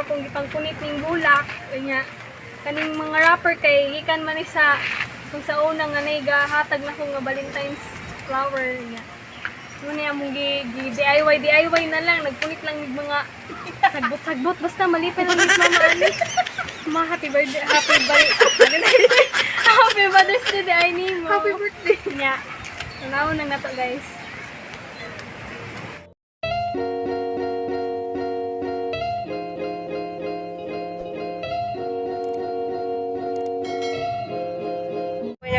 kung gipangpunit ning bulak kanya kaning mga wrapper kay gikan man ni sa kung sa unang nga hatag na ko nga Valentine's flower niya. Muna among DIY na lang, nagpunit lang ng mga sagbot-sagbot basta malipay lang is mama ani. Ma happy birthday, happy Mother's Day ay nimo. Happy birthday. Nya. Naon nang nato guys.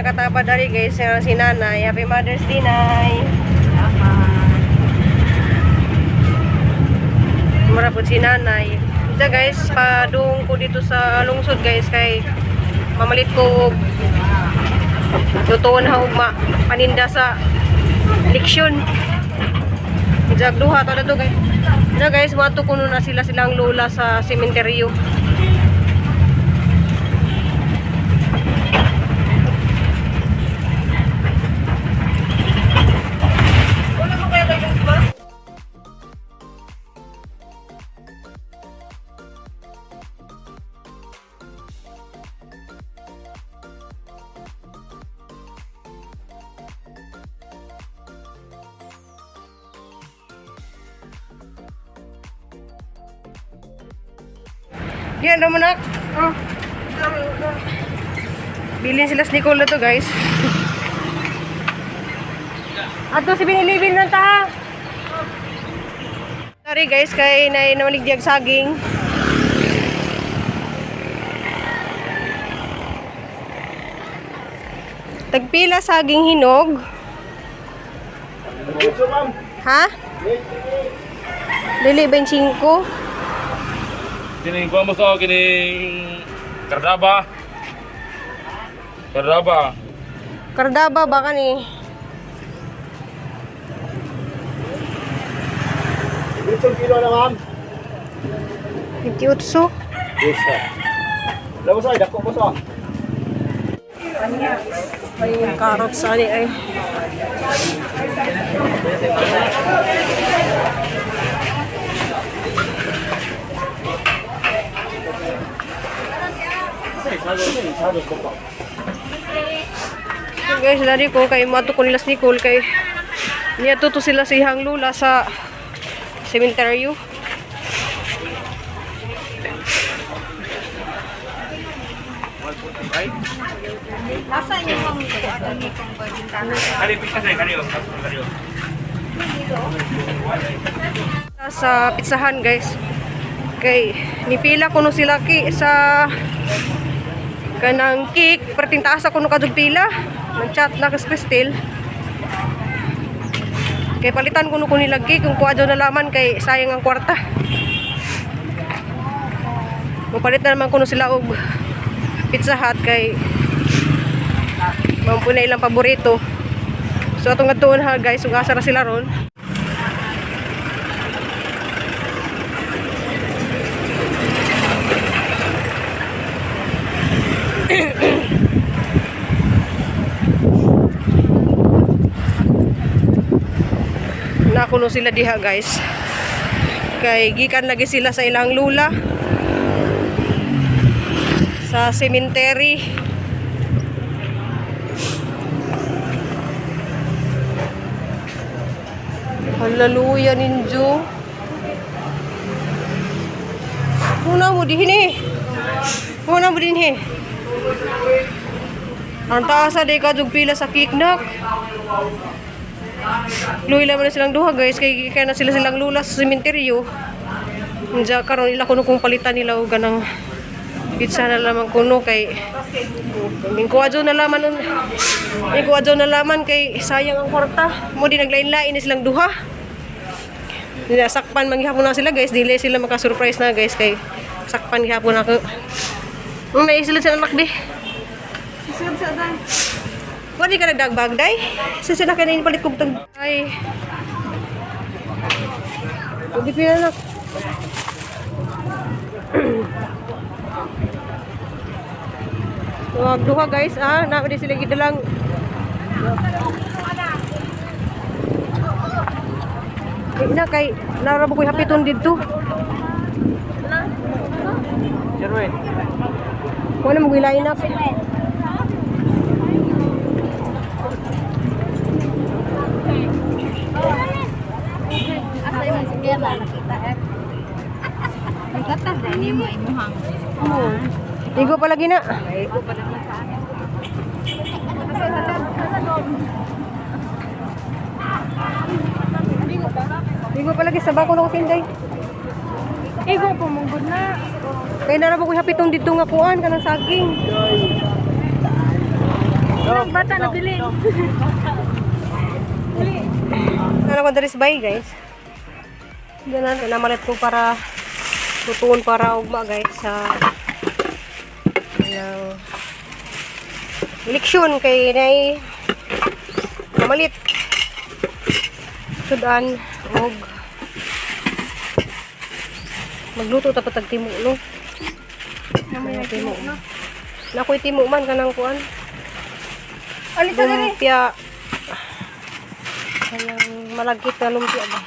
Katapa dari guys si Nanay. Happy Mother's Day, Nay. Marapot si Nanay. Ito guys, padung ko dito sa lungsod guys kay mamalit ko tutuon ha ugma paninda sa leksyon. Jagduha to na to guys. Na guys, mato kuno na silang lola sa sementeryo. Yan naman nak. Bilhin sila sa Nicole na to guys. Ato si binilibin ng taha. Sorry guys kay namaligdiag saging. Tagpila saging hinog. Ha? Dili 25. Kining kuha mo sa kining kardaba. Kardaba baka ni. Isang kilo na ma'am. 28. Yes sir. Labas ay, dako mo sa. May carrots ani ay. So guys, dari ko kay mato ko nila si Nicole kay niya tuto sila si Hang Lula sa sementeryo. Asa niyo mang Sa pizzahan guys. Kay nipila kuno sila sa kanang cake, perting taas ako no kadug pila. Nag-chat na kas Cristel. Kay palitan kuno ko nila cake kung kuha daw na laman kay sayang ang kwarta. Mapalit na naman kuno sila og Pizza Hut kay mampu na ilang paborito. So atong adtuon ha guys, ug asa ra sila ron. Nakuno sila diha guys. Kay gikan lagi sila sa ilang lula sa cemetery. Hallelujah ninjo. Muna mo dihin eh. Muna mo din eh. Ang taasa day kadug pila sa kiknak. Luwi lang na silang duha guys kay kaya na silang lula sa sementeryo. Unja karon ila kuno kung palitan nila og ganang pizza na lamang kuno kay mingkuadyo na laman kay sayang ang kwarta. Mo di naglain-lain na silang duha. Sakpan manghihapon na sila guys, dili sila maka-surprise na guys kay sakpan gihapon ako. Naisilod sa anak di. Isilod sa anak. Wali ka nagdagbag, day? Saan na ka na inipalit kong tag... Ay. Hindi pinanak. Duha guys, Namin sila gidalang. Kaya na, kay narabo ko'y hapiton dito. Wala mo line up. Asa yung sigela, nakita eh. Nagkatas na ini mo imuhang. Igo pa lagi na. Igo pa lagi sa bako na ko sinday. Igo po mong good na. Kaya narabo ko hapitong dito nga kuan kanang saging. Ilang bata na bilin. Ano ko daris bay guys. Ganun, namalit ko para tutuon para ugma guys sa eleksyon kay nay namalit sudan og magluto ta patag timo no. Namay timo no. Nakoy timo man kanang kuan. Alis na diri. Lumpia. Kanang malagkit na lumpia ba?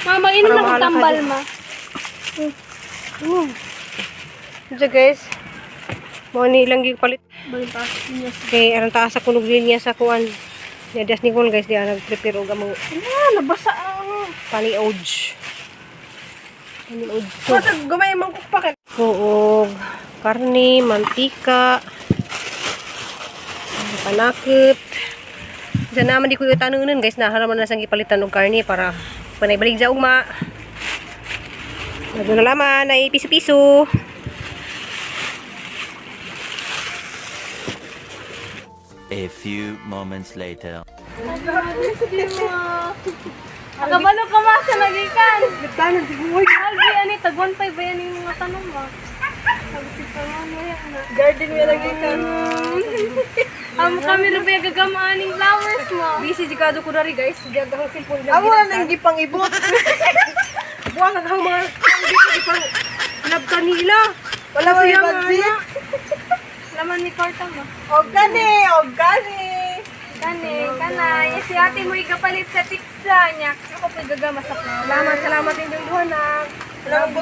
Mama, ino Para na ko mahala ka tambal dyan. ma. Diyan guys. Mo ni ilang gipalit. Balintas niya. Kay arang taas sa kunog linya sa kuan. Ya das Nicole guys dia nag-prepare og among Nabasa ang. panioj. Panioj. Patag gamay mang kukpaket. Og karne, mantika, panakit. Diyan naman di ko itanunan guys na haraman na sang gipalitan og karne para panay balik sa ugma. Medyo na laman ay piso-piso. A few moments later. Akabalo ka ma sa nagikan. Gitano di mo. Albi ani tag 1.5 ba yan yung mga tanong mo. Sabi si Tangan mo yan na. Garden mo nagikan. Kami na ba gagamaan ng flowers mo? Busy jikado ko dari guys. Gagahang cellphone lang. Amo na nang gipang ibot. Buang ang mga busy pang labtan nila. Wala mo yung budget. Laman ni Korta mo. Ogani. Kanay. Si ate mo ikapalit sa pizza niya. Ako po gagama sa flowers. Salamat din yung duhanak. Salamat po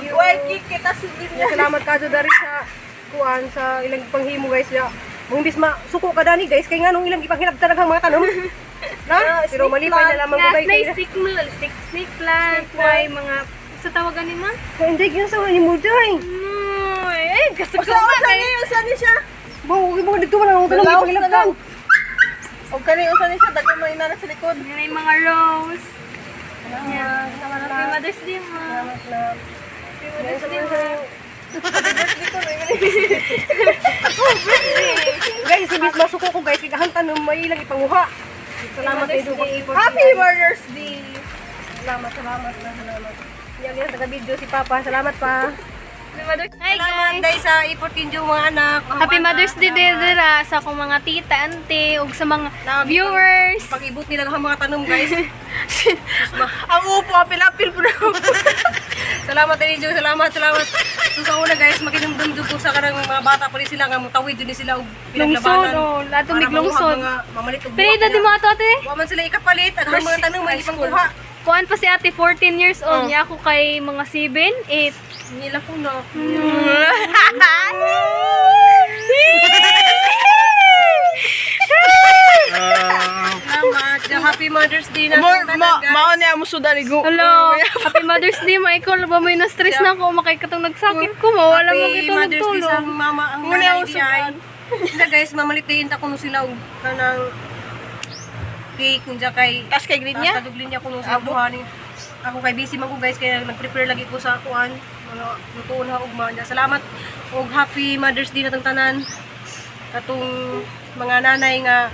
kita silid niya. Salamat kado dari sa kuan sa ilang panghimo guys ya. Mung bis masuko ka dani guys kay nganong ilang ipanghinab talagang mga tanom. Na, pero malipay na lamang ko Yes, guys. na stick plant, may mga sa tawagan ni ma. Kaya hindi ginasawa ni mo day. Kasagsawa kayo. Usan ni siya. Bawo mo dito man ang tanong ipanghinab. O kani usan ni siya, daghan mo ina sa likod. Yan ay mga rose. Yan. Happy Mother's Day mo. Happy Mother's Day mo. Guys, ibis masuko ko guys kay tanom may ilang ipanguha. Salamat kay dugo ipon. Happy Mother's Day. Salamat. Yan taga video si Papa. Salamat pa. Happy Mother's Day. Hi Salamat guys. guys sa iportin yung mga anak. Happy Mother's Day dira sa akong mga tita, auntie, ug sa mga viewers. Pag-ibot nila ang mga tanom guys. Ang upo, apil-apil po na upo. Salamat din Diyo, salamat. So sa una guys, makinumdum ko sa kanang mga bata pa rin sila nga mutawid din sila og Lungsod, pinaglabanan. oh. Lahat ng lungsod. Mga mamalit og Pero ito di mo ato ate. Wa man sila ikapalit, ang mga tanong may ipang kuha. Kuan pa si ate, 14 years old. Niya ako kay mga 7, 8. Nila ko na. Salamat. Happy Mother's Day na guys. niya mo sudan igo. Hello. Happy Mother's Day, Michael. Ba mo na stress na ako makay katong nagsakit ko. Mawala mo Happy kita Mother's Day sa tulong. mama ang nanay di ay. Hindi guys, mamalitin ta kuno sila og kanang cake kunja kay Tas kay green niya? Kaduglin niya kuno sa buhani. Ako kay busy man ko guys kaya nag-prepare lagi ko sa kuan. Mga lutuon ha ugma. Salamat og happy Mother's Day natong tanan. Katong mga nanay nga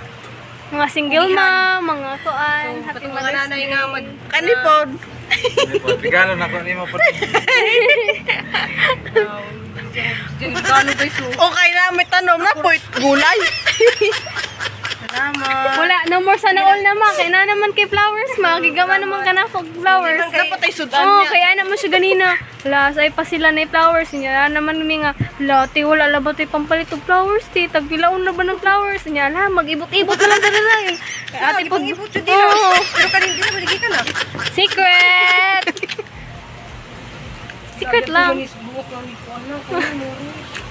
Mga single mom, mga kuan. so, Happy katong mga Mother's nanay Day. nga mag Kanipod. Regalo na ko ni mo po. Regalo guys so. Okay na, may tanom na po. Gulay. Salamat. Wala, no more sana all naman. Kaya na naman kay flowers, magigama naman ka na kog flowers. Dapat ay sudan Oo, kaya naman siya ganina. Wala, say pa sila na flowers niya. Naman mi nga, wala, ti wala labat ay pampalit og flowers, ti tagpilaon na ba ng flowers niya? Ala, mag-ibot-ibot na lang talaga. Ate pag ibot jud dilo. Pero kanin dili maligi ka na. Secret! Secret lang.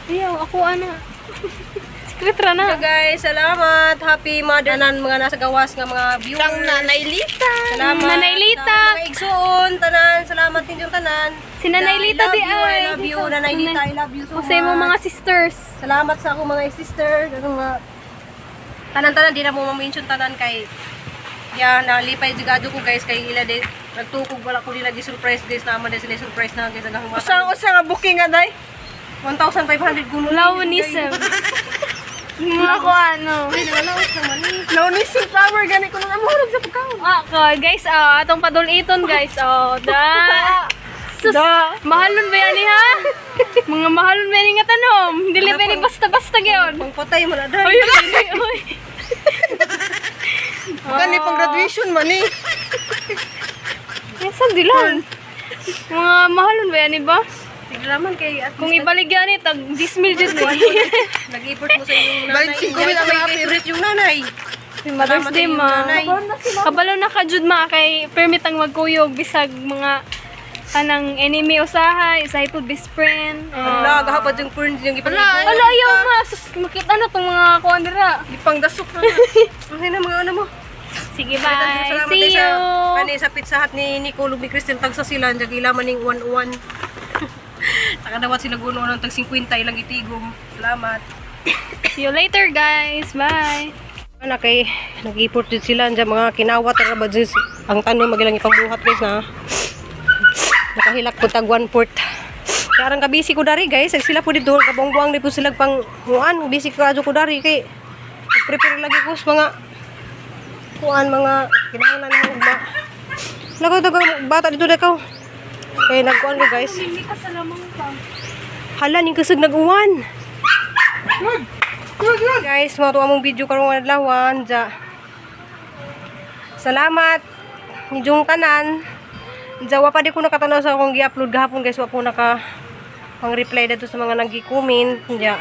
Ayaw, ako ana. Secret ra na. So guys, salamat. Happy Mother tanan mga nasa gawas nga mga viewers. Kang Nanay Lita. Salamat. Nanay Lita. Sa mga igsoon, tanan. Salamat din yung tanan. Si Nanay Lita di ay. I love you, Nanay Lita. I love you so Kasi mo mga sisters. Salamat sa akong mga sister. Ganun nga. Tanan-tanan, di na mo ma-mention tanan kay ya nalipay jigado ko guys kay ila de nagtukog wala ko nila gi-surprise guys na din sila surprise na guys hanggang usa nga booking nga day 1,500 gulo Launism. Mga ko ano. ay nalawas naman launism flower gani ko nang amurog sa pagkaon Okay, guys, atong paduliton guys. Sus, mahalon ba yan ha? Mga mahalon ba yan nga tanom? Dili ba ni basta-basta gyon? pangpatay mo na day Ay, ay. kani pang graduation man eh Yes, di lang. Mga mahalon ba yan ba? tiglaman kay at Kung ibaligyan ni, tag 10 mil dyan eh. nag-effort mo sa inyong nanay favorite yung nanay Si Mother's Day ma. Kabalo na ka jud ma kay permit ang magkuyog bisag mga kanang enemy usahay, usahay po best friend. wala gahapad yung porn yung ipang Ala ayaw ma, sus, makita na tong mga kuan dira. ipang dasok na ano na mga ano mo Sige bye. salamat See tayo sa you. kani sa Pizza Hut ni Nicole ug ni Crystal tag sa sila jag ilaman ning 101 takadawat sila guno ng tag 50 ilang itigom salamat See you later guys. Bye. ana kay nag-import jud sila dyan mga kinawat ra ba jud ang tanom magilang ipangbuhat guys na nakahilak po tag 1/4 karang kabisi ko dari guys ag sila po dito kabongbuang di po sila pang kuan busy ko adto ko dari kay prepare lagi ko sa mga kuan mga kinahanglan na ugma nagadagang bata dito dakaw kay nagkuan ko guys Hindi ka sa lamang ka. hala ning kusog nag-uwan guys mga tuwa mong video karong adlawan ja salamat ninyong tanan jawa pa di ko nakatanaw sa akong gi-upload gahapon guys wa po naka pang reply dito sa mga nag-comment ja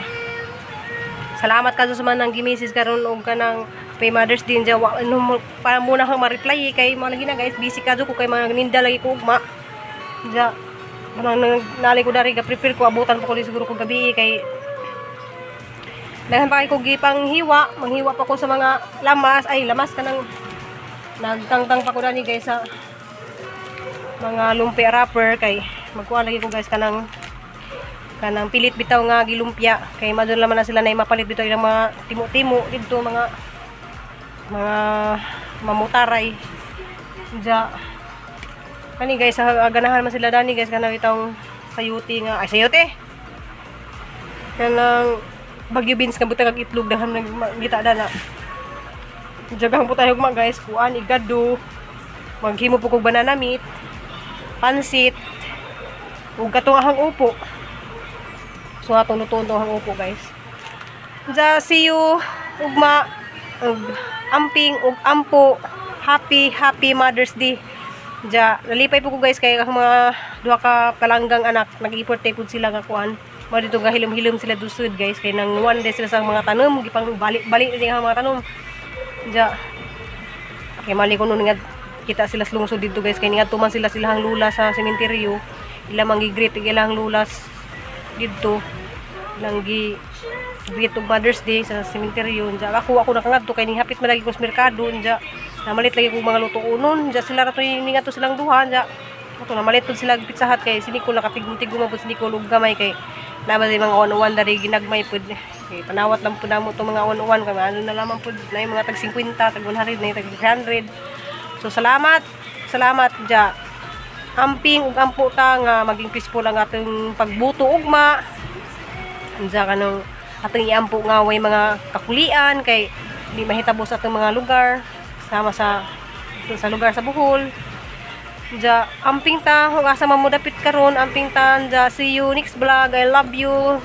salamat ka sa mga nang gi-message karon og kanang pay Mother's Day ja wa ano para muna kang ma-reply kay mga lagi na guys busy ka ko kay mga ninda lagi ko ugma ja nang nalay ko dari ga prepare ko abutan pa ko siguro ko gabi kay daghan pa kay ko gipang hiwa manghiwa pa ko sa mga lamas kanang nagtangtang pa ko dani guys sa mga lumpia wrapper kay magkuha lagi ko guys kanang pilit bitaw nga gilumpia kay madon naman na sila na mapalit bitaw ilang mga timo-timo dito mga mamutaray ja kani guys ganahan man sila dani guys kanang itong sayuti nga ay sayuti kanang bagyo beans nga butang kag itlog dahan nagita dana jagahang putay hugma guys kuan igado maghimo po kog banana meat pansit ug katong ahang upo so atong lutuon tong ahang upo guys ja see you ugma ug amping ug ampo happy Mother's Day ja nalipay po ko guys kay ang mga duha ka palanggang anak nag-import pud sila nga kuan mo dito ga hilom-hilom sila dusud guys kay nang one day sila sa mga tanom gipang balik din ang mga tanom ja kay mali ko nun nga kita sila lungsod dito guys kay nga tuman sila silahang lula sa sementeryo ila mangi-greet ilang lula dito lang greet og Mother's Day sa sementeryo ja ako nakangadto kay ning hapit malagi ko sa merkado ja namalit lagi ko mga luto unon ja sila ra to ning ato silang duha ja ato namalit pud sila Pizza Hut kay sini ko nakatigum-tigum pud sini ko ug gamay kay laban mga on-one dari ginagmay pud kay panawat lang pud namo to mga on-one kay ano na lamang pud na mga tag 50 tag 100 na tag 300 so salamat ja amping ug ampo ta nga maging peaceful ang atong pagbuto ugma ja kanang atong iampo nga way mga kakulian kay di mahitabo sa atong mga lugar sama sa lugar sa Bohol ja amping ta ug asa man mo dapit karon amping ta ja see you next vlog I love you